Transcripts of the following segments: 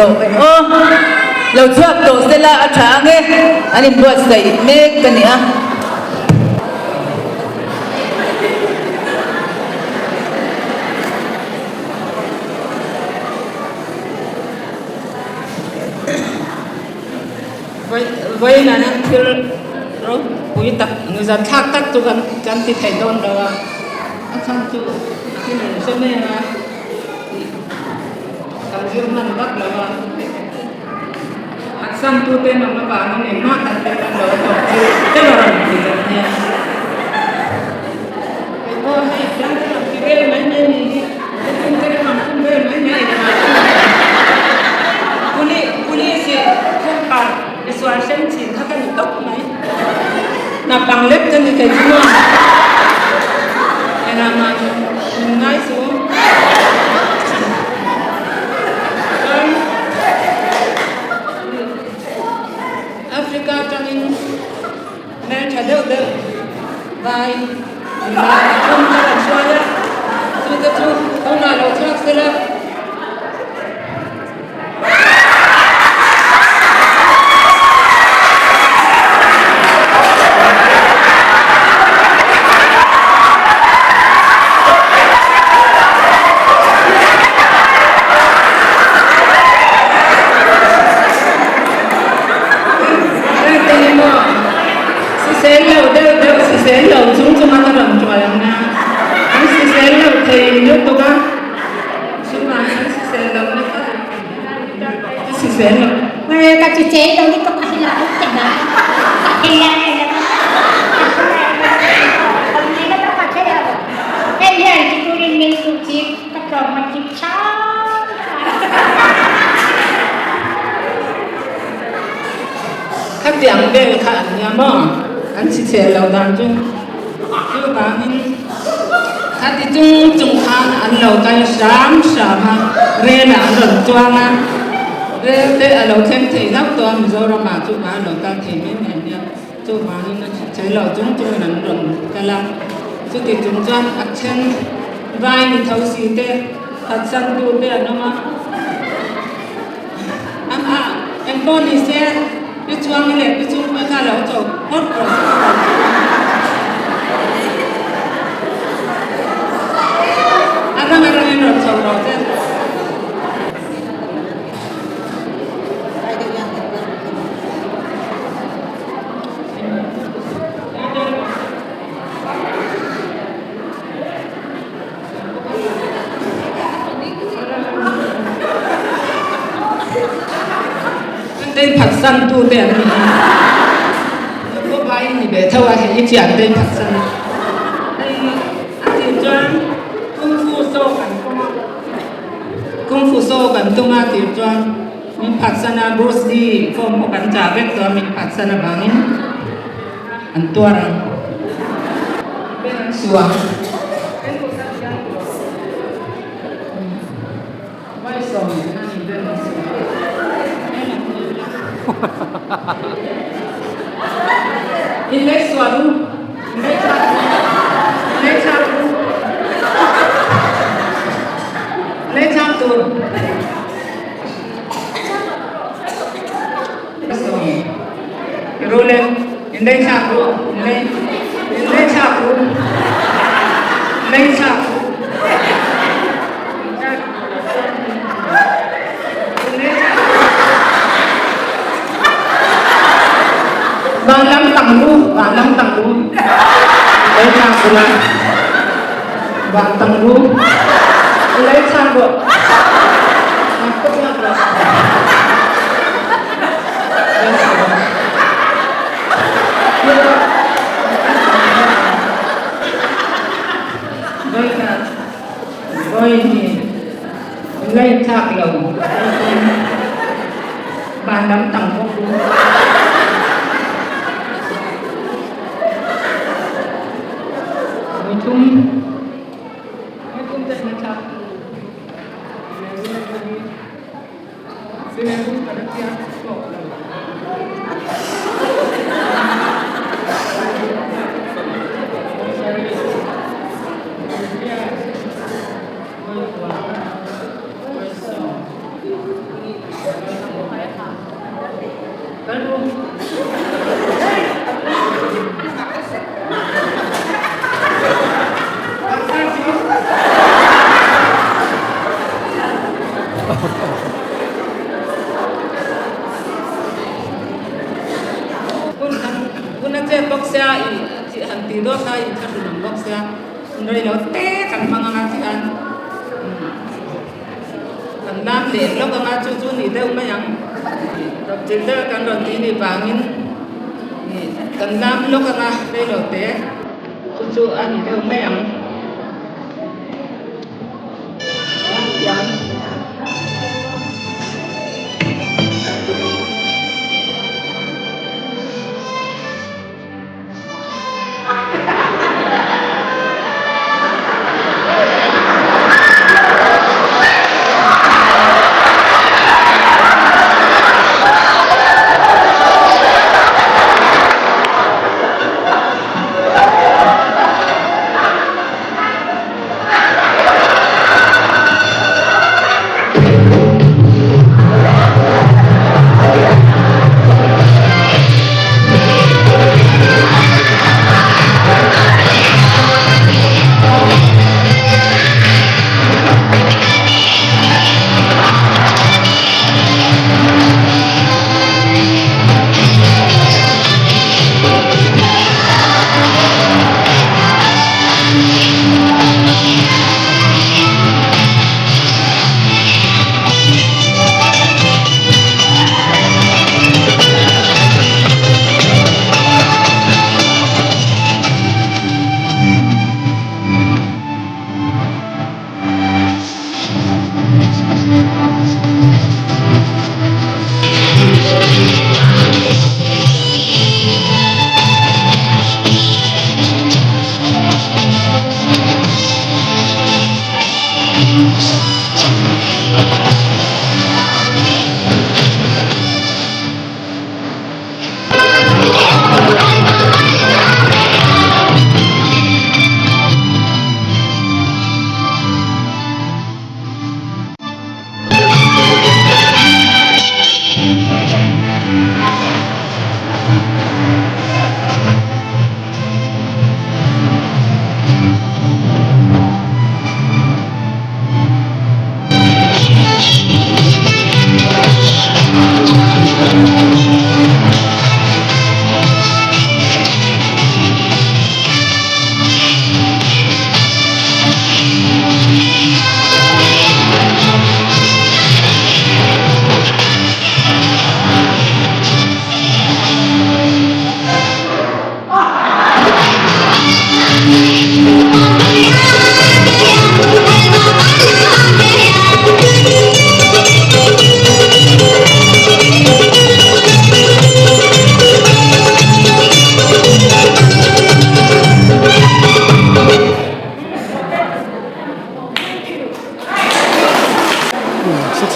to lo chuak to sela a tha nge ani buat sai mek kania vậy là nó kêu rồi quý tập người dân khác tắt tôi gần thì thấy đồn rồi xong chú cái này xem này là cầm riêng mình bắt là xong tôi tên nó bảo nó này mát đặt tên nó rồi cái là thì nha cô hay chẳng cái bên mấy này không cái mà không bên mấy này police không phải soal xem chỉ thắc cái tóc này là bằng lép chân thì cái gì luôn này là mà ngay xuống Africa cho nên nên thay đổi được vài mà không có làm sao đấy chúng ta chú không là đầu tiên sẽ là các chị chế đâu đi có phải là không chẳng đó cái này là hôm nay nó bắt phải là cái này chị tôi đi mình tụi chị các trò mà chị sao các tiếng về khả nhà mà anh chị sẽ lâu đàn chung chứ bà mình các thì chung khăn anh lâu cái sáng mà về là anh lần choang á thế ở lâu thêm thì nắp to mình rồi mà chú bà lâu ta thì mấy này nha chú bà nên nó chơi lâu chúng là lần cái lắm chú thì chúng choang ở trên vai mình thấu xí tê thật sân tu bây giờ nó mà em con thì sẽ cái choang cái này cái chung mới khá lâu rồi hốt rồi anh rồi sầu rồi thế tên thật sân tu tiền có vai thì bé thâu ai thì chuyện tên thật sân đây anh thì cho kung fu so kan tunga ti chuan min phatsana Bruce Lee form mo kan cha vek to min phatsana bangin an tuarang ben suwa vai so na ni ben in next one Let's have to roll in đây chạm lên in đây chạm lên chạm và năm tầng luôn đây chạm là và tầng luôn lấy sang được tốt nhất rồi rồi thì lấy thạc lồng bàn đắm tầng không đúng chung Kalau pun aja boxnya hanti doa saya itu dalam boxnya, dari laut kan mengangkatkan, kan deh lo kan cucu nih deh yang cerita kan roti ini bangin, kan lo kan dari laut deh cucu ani deh yang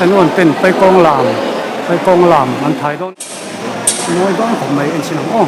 ฉันวันเป็นไปกองลามมันไทยต้องน้อยบ้างของไม่เอ็นชินังอ้อ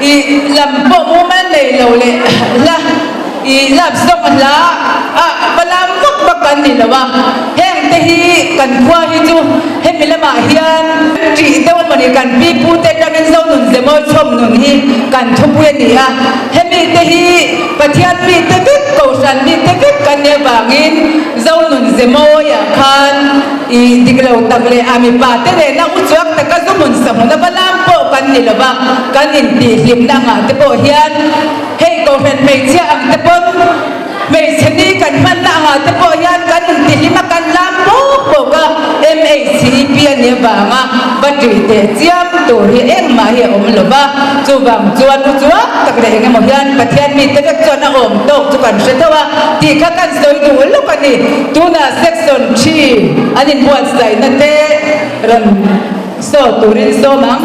i lam po mo man nei lo le la i lap sok la palam vak bakan ni lawa heng te hi kan khua hi chu he milama hian tri deu mani kan pi pu te tangin zo nun zemo chom nun hi kan thupu ni a he mi te hi pathian mi te vik ko san mi te vik kan ne bangin zo nun zemo ya khan i diglo takle ami pa te re na uchuak ta ka zumun sam na palam po kan ni lawa kan in ti him na nga te po hian hei ko fen me chia ang te pon me cheni kan man na nga te po hian kan in ti him kan lam po po ka MACP ne ba nga batri te chiam to hi em ma hi om lo ba chu bang chuan chuak tak le nge mo hian pathian mi te ka chona om tok chu kan se tawa ti kha kan soi du lo kan ni tuna section 3 anin buat sai na te ran so turin so mang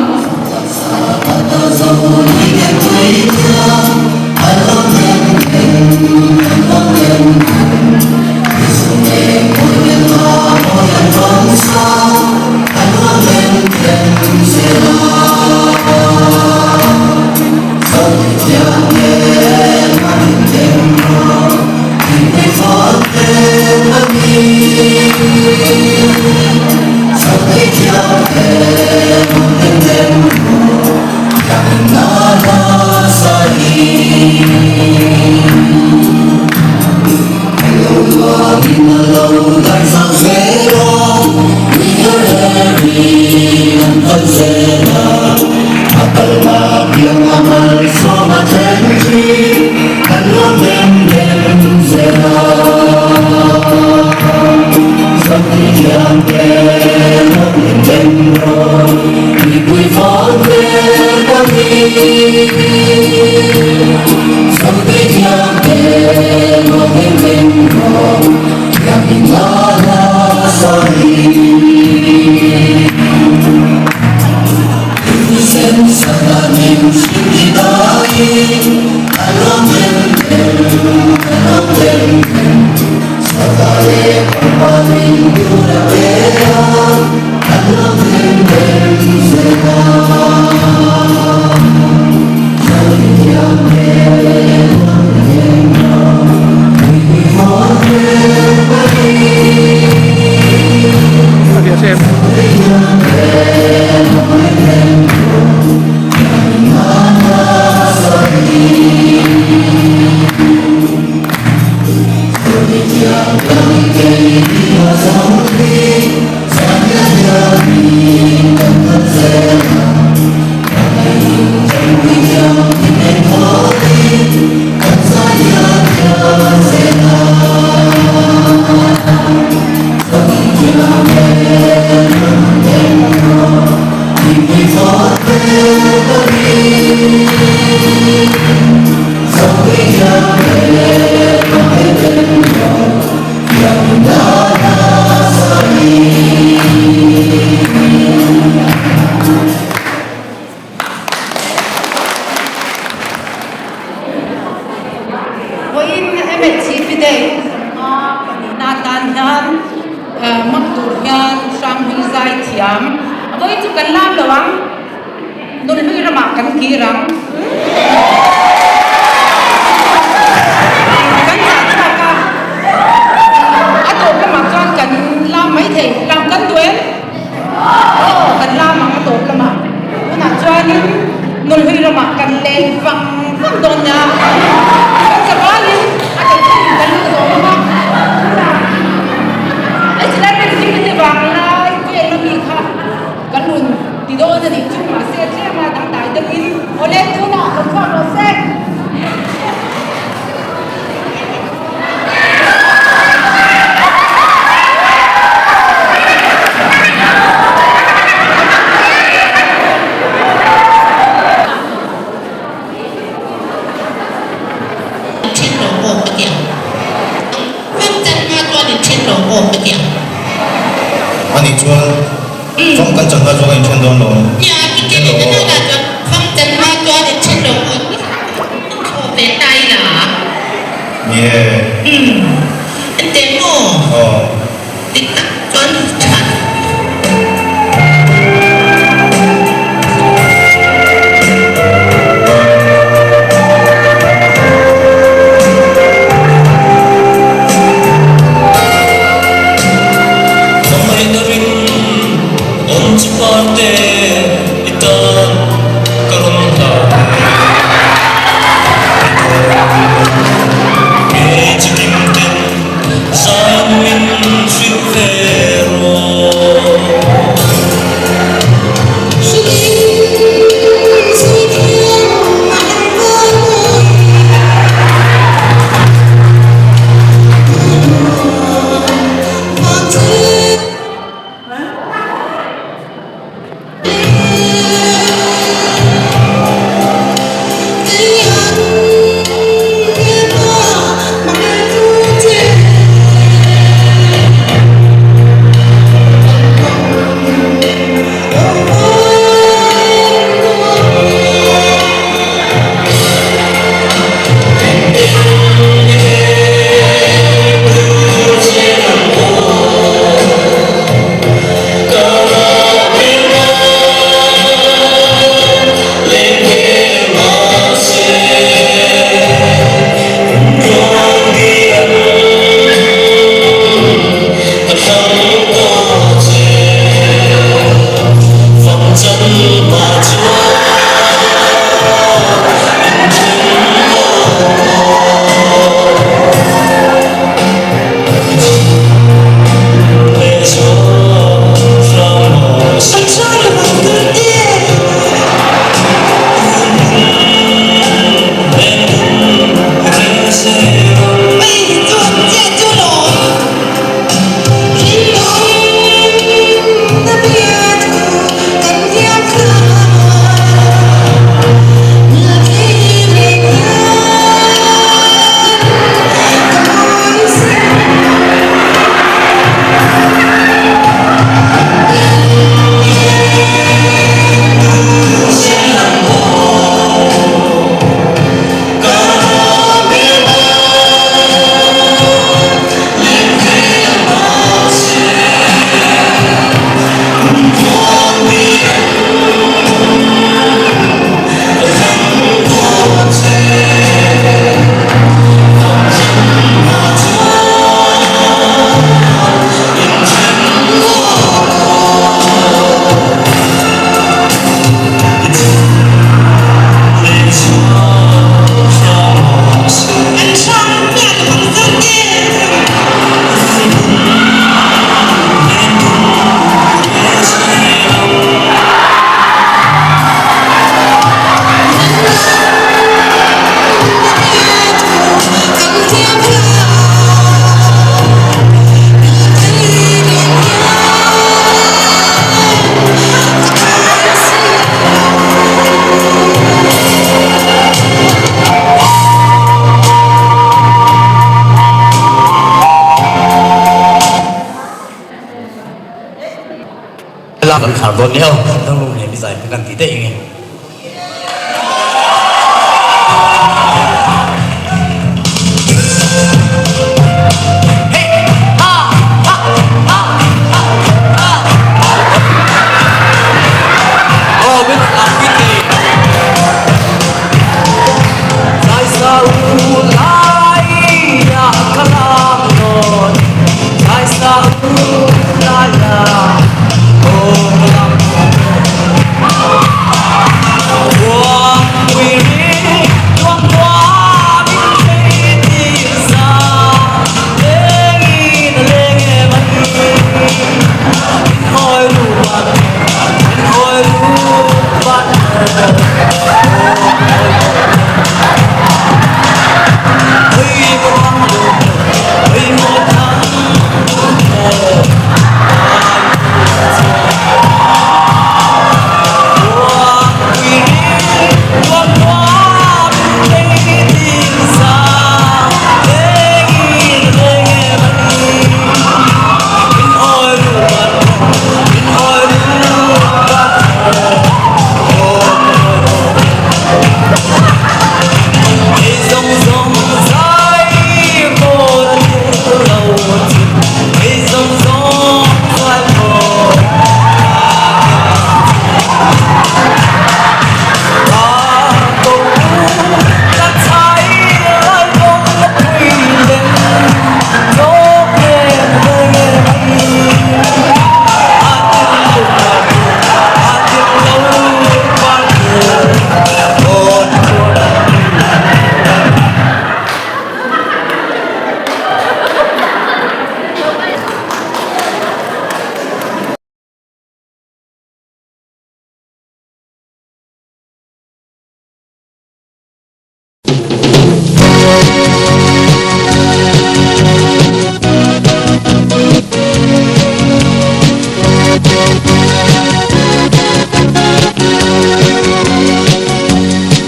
ตัวเนี้ยต้องลงเนี่ยพี่สายเป็นกันตีได้ยังไง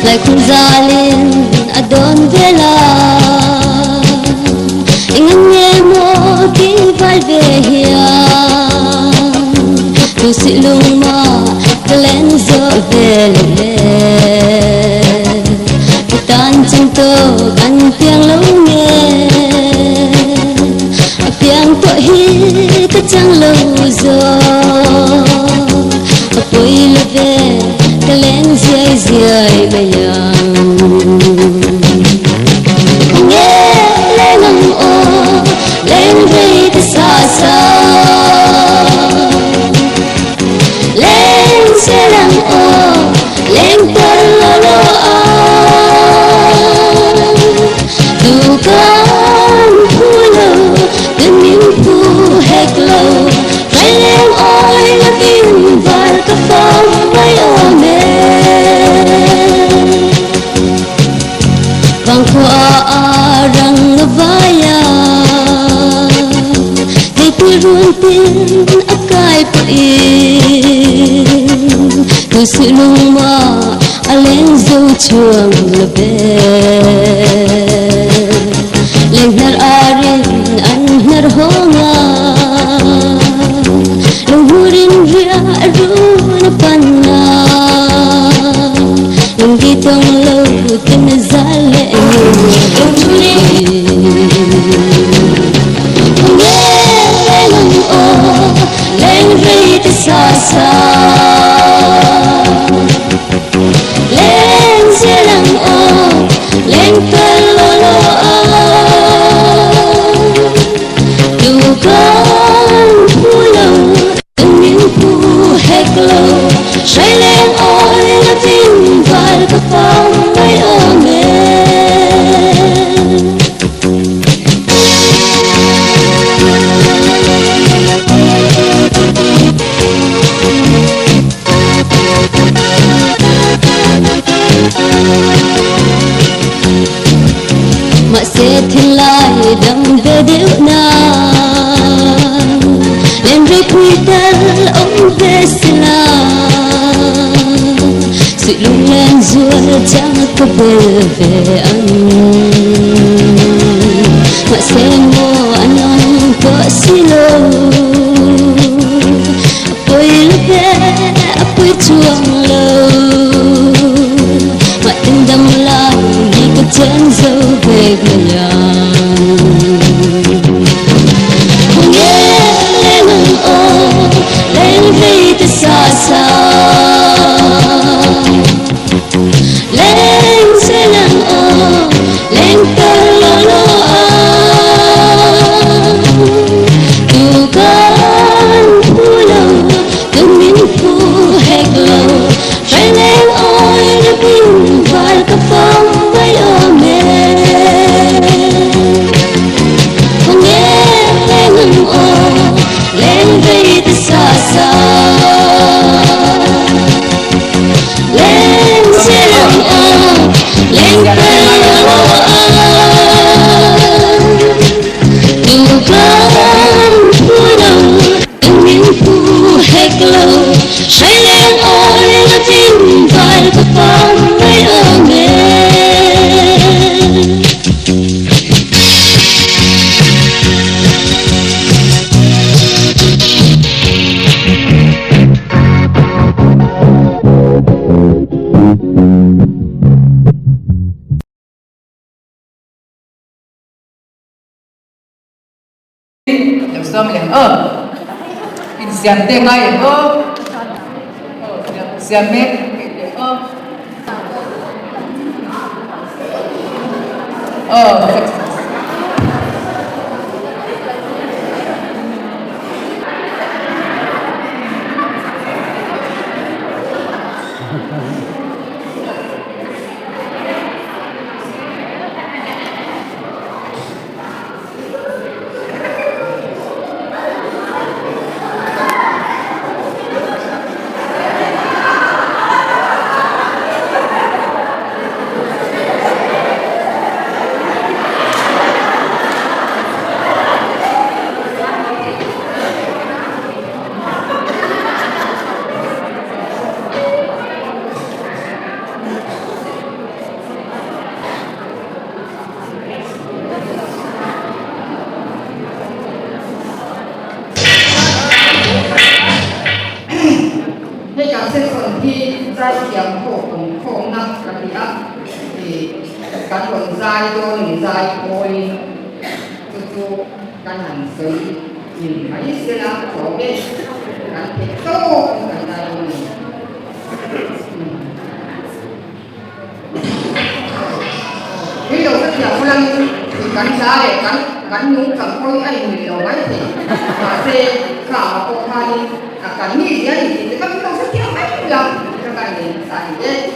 Lại kung zalin adon vela Ingan nghe mo ki valve hia Tu si lung ma kalen zo vele Tan ching to gan piang lâu nghe Piang to hi ka chang lâu zo Apoi leve kalen ziai ziai bayang nghe lên ngâm ô lên rây ta xa xa lên xe lăng ô lên tơ lô lô tu con phu lâu gần những phu hẹt lâu phải lên ôi là tin và các phong bay ôm Vang khoa răng vaya Để turun tin akai pain Tu sự lung ma alen dâu chuông lebe Leng nar arin an nar honga Lunghurin ria runa panna Nung gitong lâu tin zale lên rây ta xa xa lên xe lăng ô lên cơn lô lô dù con phu lâu từng những phu hẹt lâu say lên ôi là tin và các phong bay ôm mà sẽ thiên lại đâm về điệu na lên với quy tân ông về sila sự lung lên giữa chẳng có bờ về ăn mà sẽ mua ăn ông có xí lô bôi lúc về som leng in siam te ngai siam meให้การเส้นส่วนที่ได้เขียงโค้งนักกระดิ่งที่การขนทรายโดนทรายโอยจู่ๆการหันสีหินไม่เสียละของเด็กการเทโต้กันได้ví dụ các nhà phân thì cắn giá để cắn nhúng cầm khôi anh người đầu máy thì mà xe cả cô hai cắn như thế thì các bạn sẽ kéo máy lần các bạn để tại thế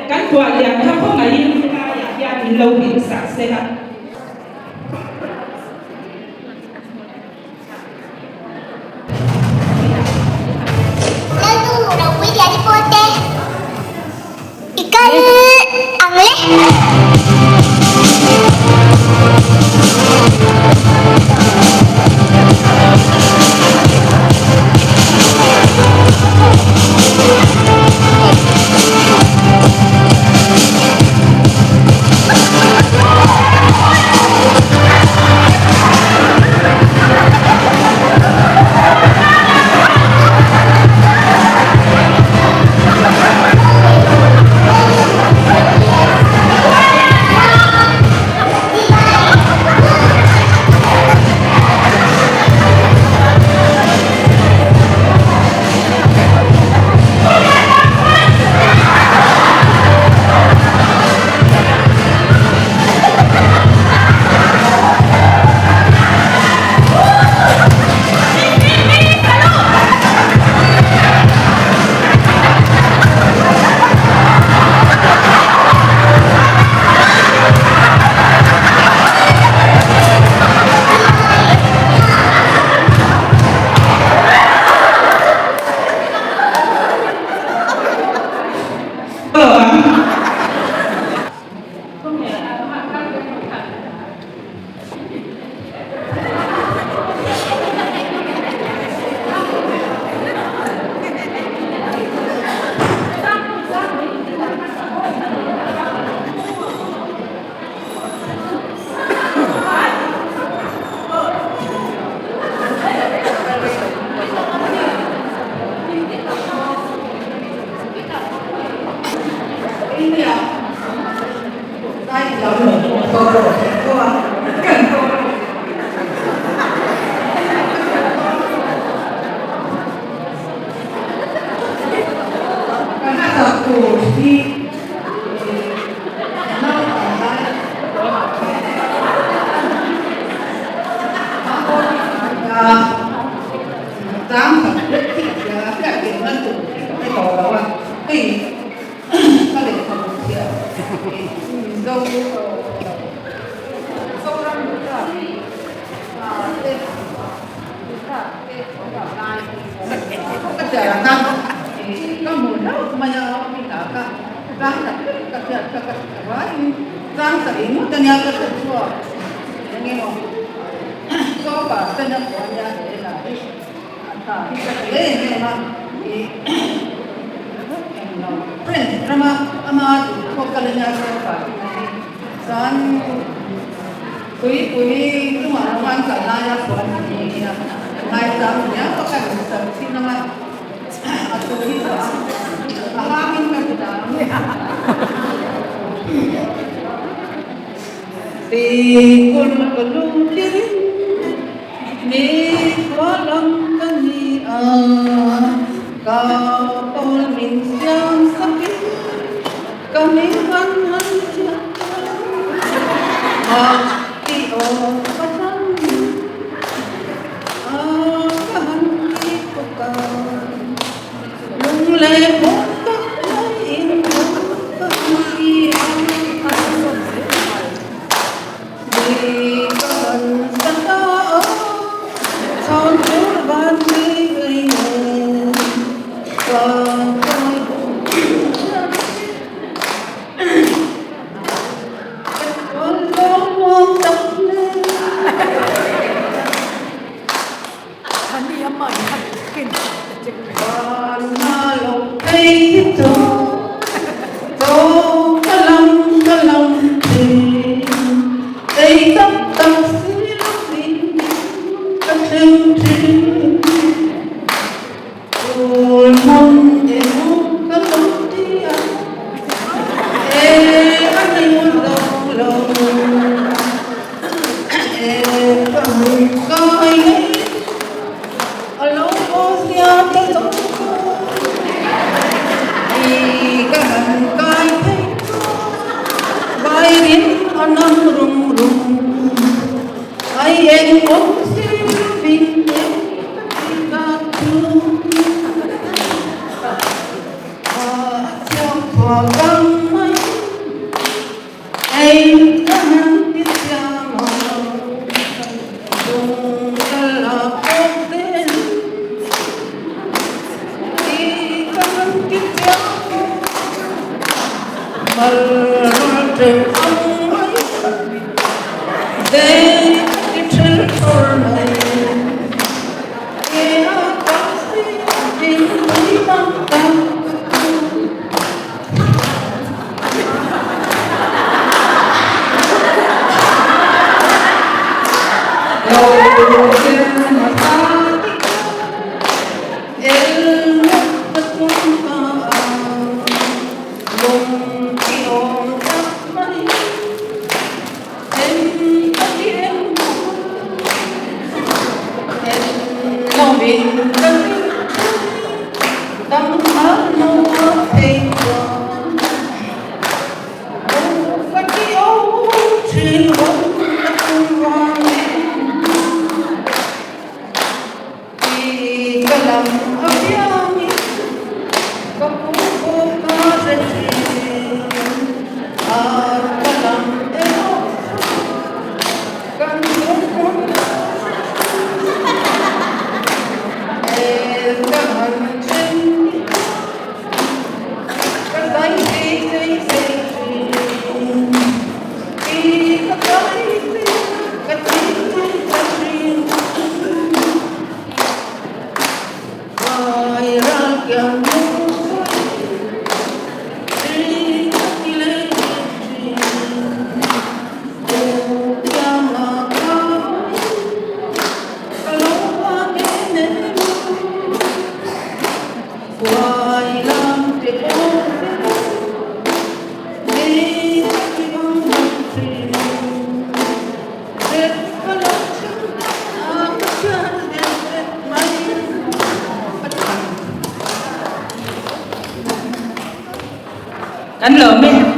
Kan tua liang ka ko ngai ya in lo bi sa se ha Lalu rawi dia di pote. Ikan angle. rồi cần cô karena satu di tám phần rất thích là các điểm năng tụ cái tổ đó là cái các điểm phần thì dâu sâu răng nữa là cái chả là căng có mùi đâu mà giờ đi cả cả răng cả quá răng cả ý muốn tên nhà cái chua nghe không có cả tên nhà của nhà để là ini memang friend drama ama kokalnya apa san kui itu mana kana ya puan ini ya naik daunnya pakai seperti nama atau itu alamin kan dalam di kulum diri ni kolam kau minsiang sapi kami hanhan mati orang kahan ikutan lung lepot lain kami di kahan sana son kurban kan lo me